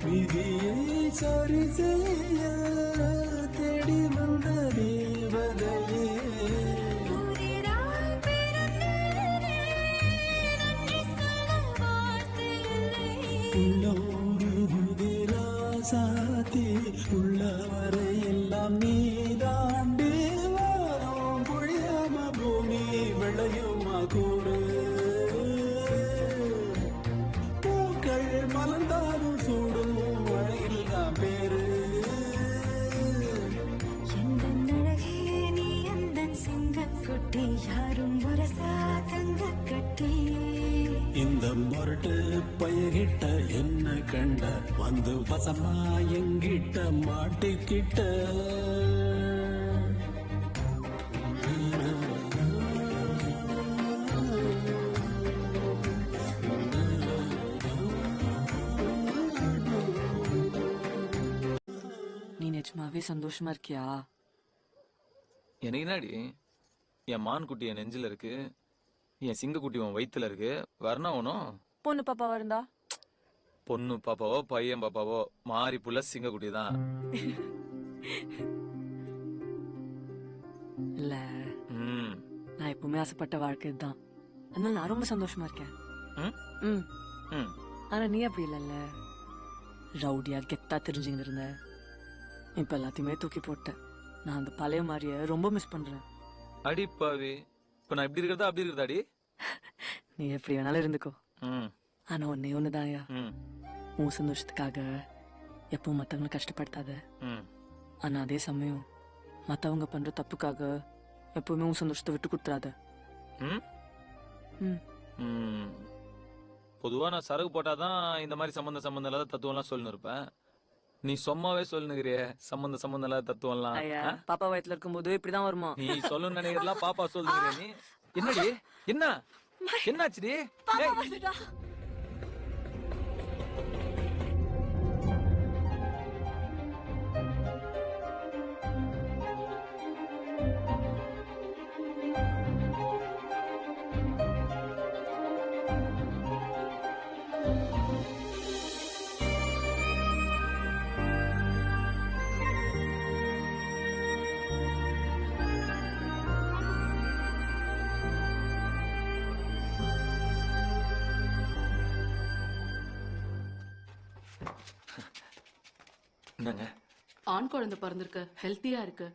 விதியை சரி செய்ய தேடி வந்த தேவதையே சாத்தி உள்ளவரை எல்லாம் நீதாண்டி வாரம் பொழியாம பூமி விளையுமா கூடு பூக்கள் மலர்ந்தாலும் சூடும் மழையில் தான் பேரு நீ அந்த சிங்கக்குட்டி யாரும் முரசா தங்க கட்டி இந்த மொரட்டு பயகிட்ட என்ன கண்ட வந்து வசமா எங்கிட்ட மாட்டிக்கிட்ட நீ நிஜமாவே சந்தோஷமா இருக்கியா? எனக்கு என்னடி என் மான் குட்டி என் நெஞ்சில இருக்கு, என் சிங்கக்குட்டி உன் வயித்துல இருக்கு. வரணவனும் பொண்ணு பாப்பாவா இருந்தா பொண்ணு பாப்பாவோ பையன் பாப்பாவோ மாறி புள்ள சிங்கக்குட்டி தான். இல்ல, நான் எப்பவுமே ஆசைப்பட்ட வாழ்க்கை தான். அதனால நான் ரொம்ப சந்தோஷமா இருக்கேன். ஆனா நீ அப்படி இல்லல்ல, ரவுடியா கெத்தா தெரிஞ்சுக்கிட்டு இருந்த. இப்ப எல்லாத்தையுமே தூக்கி போட்ட. நான் அந்த பழைய மாதிரிய ரொம்ப மிஸ் பண்றேன். அடிப்பாவி, இப்ப நான் இப்படி இருக்கிறதா அப்படி இருக்கிறதாடி? நீ எப்படி வேணாலும் இருந்துக்கோ. ஆனா ஒன்னே ஒண்ணுதான்யா, உன் சந்தோஷத்துக்காக எப்பவும் மத்தவங்களை கஷ்டப்படுத்தாத. ஆனா அதே சமயம் மத்தவங்க பண்ற தப்புக்காக எப்பவுமே உன் சந்தோஷத்தை விட்டு கொடுத்துறாத. பொதுவா நான் சரகு போட்டாதான் இந்த மாதிரி சம்பந்தம் இல்லாத தத்துவம் எல்லாம் சொல்லு இருப்பேன். நீ சும்மாவே சொல்லுங்கிறிய சம்பந்தம் இல்லாத தத்துவம் எல்லாம். பாப்பா வயத்துல இருக்கும் போது இப்படிதான் வருமா? நீ சொல்லு நினைக்கிறதெல்லாம் பாப்பா சொல்லுங்கிறிய. நீ என்னடி என்னாச்சுடி? ஆண் குழந்தை பிறந்திருக்கு, ஹெல்த்தியா இருக்கு.